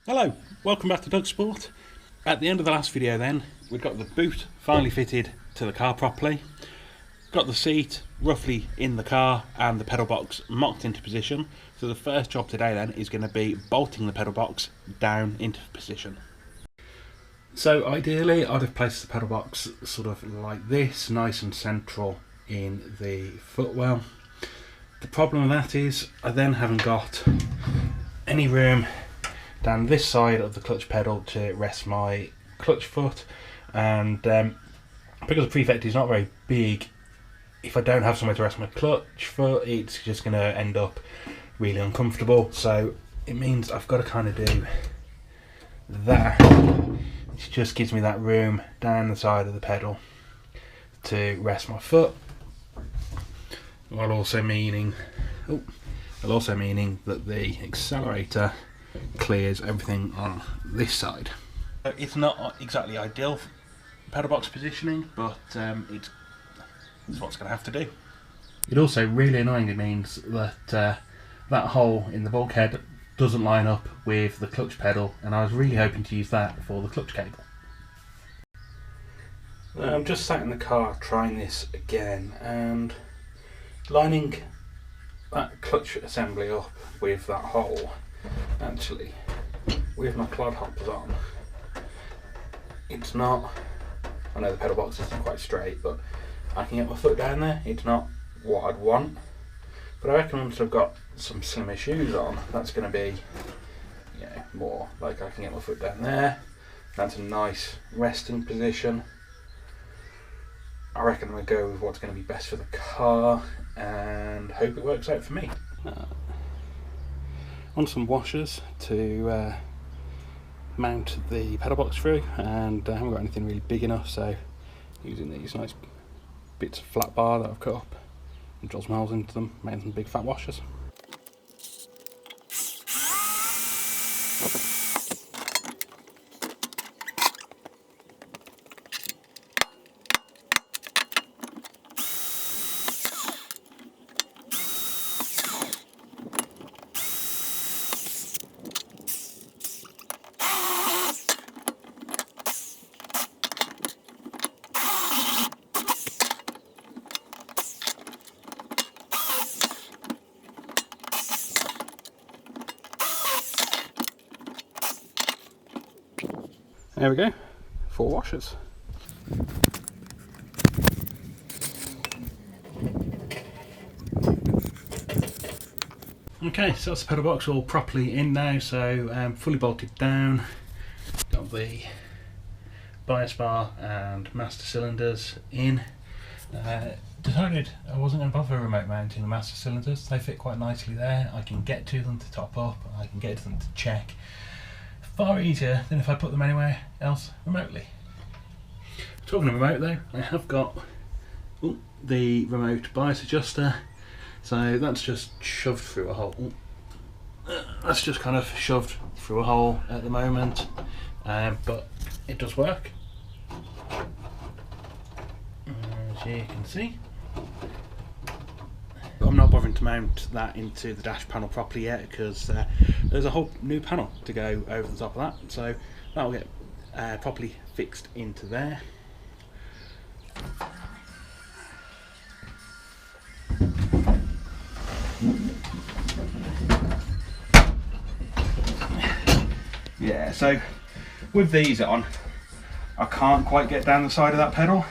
Hello, welcome back to Doug Sport. At the end of the last video then, we've got the boot finally fitted to the car properly, got the seat roughly in the car and the pedal box mocked into position. So the first job today then is going to be bolting the pedal box down into position. So ideally I'd have placed the pedal box sort of like this, nice and central in the footwell. The problem with that is I then haven't got any room down this side of the clutch pedal to rest my clutch foot, and because the prefect is not very big, if I don't have somewhere to rest my clutch foot, it's just going to end up really uncomfortable. So it means I've got to kind of do that, which just gives me that room down the side of the pedal to rest my foot, while also meaning that the accelerator clears everything on this side. It's not exactly ideal pedal box positioning, but it's what's going to have to do. It also really annoyingly means that that hole in the bulkhead doesn't line up with the clutch pedal, and I was really hoping to use that for the clutch cable. I'm just sat in the car trying this again, and lining that clutch assembly up with that hole, actually, with my clodhoppers on, it's not, I know the pedal box isn't quite straight, but I can get my foot down there. It's not what I'd want, but I reckon once I've got some slimmer shoes on, that's going to be, more like I can get my foot down there. That's a nice resting position. I reckon I'm going to go with what's going to be best for the car and hope it works out for me. On some washers to mount the pedal box through, and I haven't got anything really big enough, so using these nice bits of flat bar that I've cut up and drill some holes into them, making some big fat washers. There we go, 4 washers. Okay, so that's the pedal box all properly in now, so fully bolted down. Got the bias bar and master cylinders in. Decided I wasn't going to bother remote mounting the master cylinders. They fit quite nicely there. I can get to them to top up, I can get to them to check. Far easier than if I put them anywhere else remotely. Talking of remote though, I have got the remote bias adjuster, so that's just shoved through a hole. That's just kind of shoved through a hole at the moment, but it does work, as you can see. I'm not bothering to mount that into the dash panel properly yet, because there's a whole new panel to go over the top of that, so that'll get properly fixed into there. Yeah, so with these on, I can't quite get down the side of that pedal,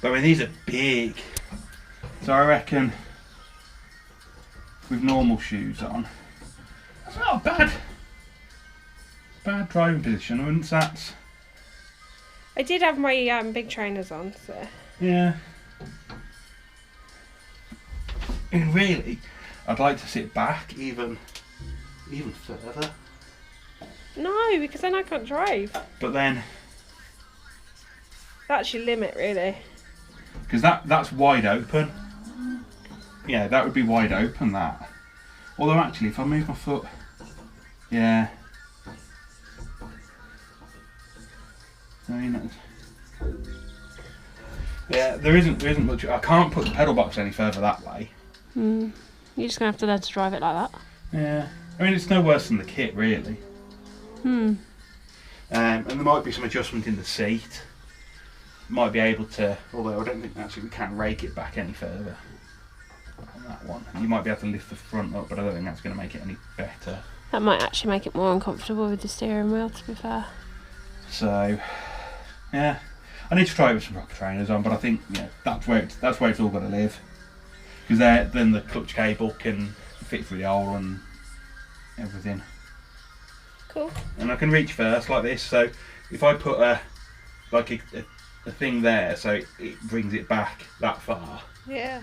but I mean these are big, so I reckon with normal shoes on, that's not a bad driving position, wouldn't that? I did have my big trainers on, so Yeah. And really, I'd like to sit back even further. no, because then I can't drive. But then, That's your limit, really. because that's wide open. Yeah, that would be wide open, that. Although actually, if I move my foot, yeah. I mean, yeah, there isn't much. I can't put the pedal box any further that way. You're just gonna have to learn to drive it like that. Yeah, I mean it's no worse than the kit really. Hmm. And there might be some adjustment in the seat. Might be able to, although I don't think actually we can rake it back any further on that one. You might be able to lift the front up, but I don't think that's going to make it any better. That might actually make it more uncomfortable with the steering wheel, to be fair. So, yeah, I need to try it with some proper trainers on, but I think that's where it's all got to live, because then the clutch cable can fit through the hole and everything. Cool. And I can reach first like this, so if I put a thing there, so it brings it back that far. Yeah.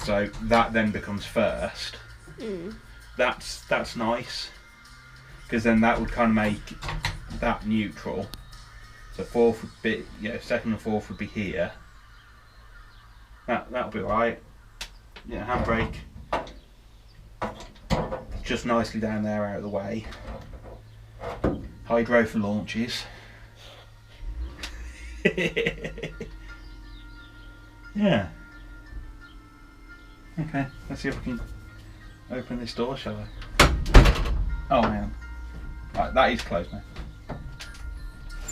So that then becomes first. Mm. That's nice, because then that would kind of make that neutral. So fourth would be, second and fourth would be here. That'll be alright. Yeah, handbrake just nicely down there out of the way. Hydro for launches. Yeah. Okay, let's see if we can open this door, shall I? Oh man. Right, that is closed now.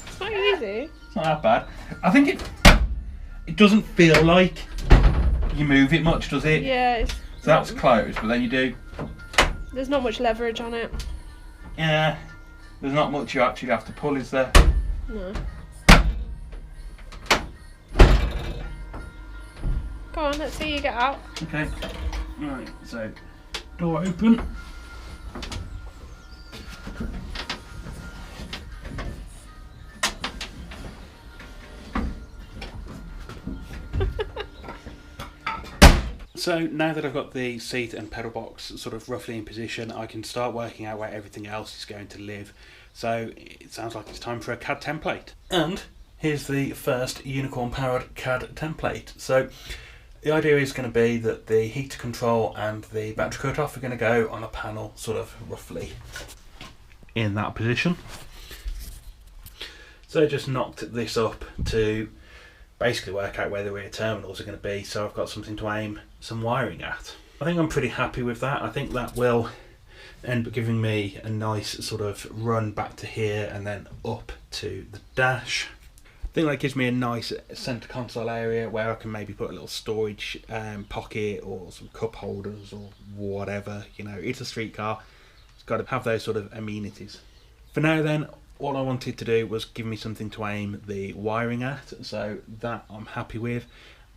It's not easy. It's not that bad. I think it doesn't feel like you move it much, does it? Yeah. So that's closed, but then you do. There's not much leverage on it. Yeah. There's not much you actually have to pull, is there? No. Go on, let's see you get out. Okay. Right, so door open. So now that I've got the seat and pedal box sort of roughly in position, I can start working out where everything else is going to live. So it sounds like it's time for a CAD template. And here's the first Unicorn powered CAD template. So the idea is going to be that the heater control and the battery cut-off are going to go on a panel sort of roughly in that position. So I just knocked this up to basically work out where the rear terminals are going to be, so I've got something to aim some wiring at. I think I'm pretty happy with that. I think that will end up giving me a nice sort of run back to here and then up to the dash. I think that gives me a nice centre console area where I can maybe put a little storage pocket or some cup holders or whatever. It's a street car. It's got to have those sort of amenities. For now then, all I wanted to do was give me something to aim the wiring at, so that I'm happy with.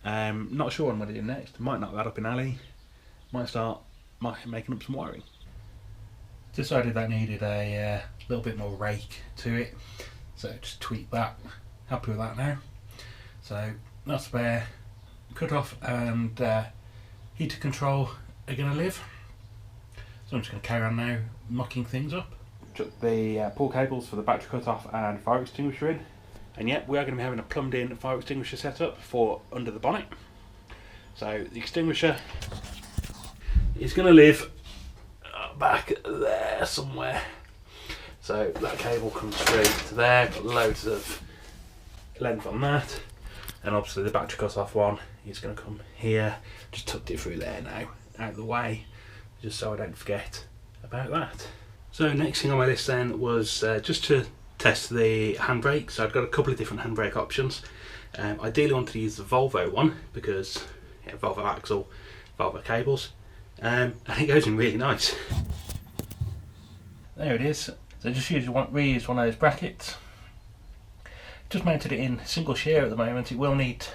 Not sure what I'm going to do next. Might knock that up in alley. Might start making up some wiring. Decided that needed a little bit more rake to it, so just tweak that. Happy with that now. So that's where cut-off and heater control are going to live. So I'm just going to carry on now mocking things up. Took the pull cables for the battery cut-off and fire extinguisher in, and yep, we are going to be having a plumbed in fire extinguisher set up for under the bonnet. So the extinguisher is going to live back there somewhere, so that cable comes straight to there, got loads of length on that, and obviously the battery cut-off one is going to come here. Just tucked it through there now, out of the way, just so I don't forget about that. So next thing on my list then was just to test the handbrake. So I've got a couple of different handbrake options. Ideally I wanted to use the Volvo one because Volvo axle, Volvo cables, and it goes in really nice. There it is. So just reuse one of those brackets. Just mounted it in single shear at the moment. It will need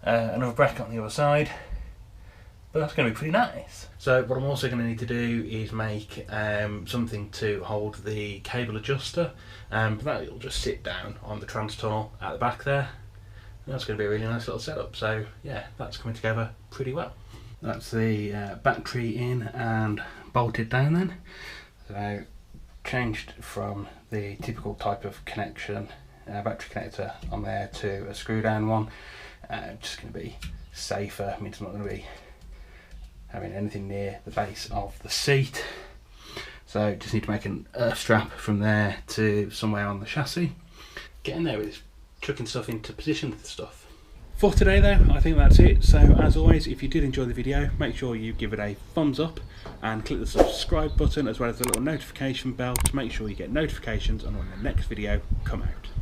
another bracket on the other side, but that's going to be pretty nice. So what I'm also going to need to do is make something to hold the cable adjuster, but that will just sit down on the trans tunnel at the back there. And that's going to be a really nice little setup. So yeah, that's coming together pretty well. That's the battery in and bolted down then. So changed from the typical type of connection, battery connector on there, to a screw down one. Just going to be safer. I mean, it's not going to be having anything near the base of the seat, so just need to make an earth strap from there to somewhere on the chassis. Getting there with chucking stuff into position with the stuff. For today though, I think that's it. So as always, if you did enjoy the video, make sure you give it a thumbs up and click the subscribe button as well as the little notification bell to make sure you get notifications on when the next video come out.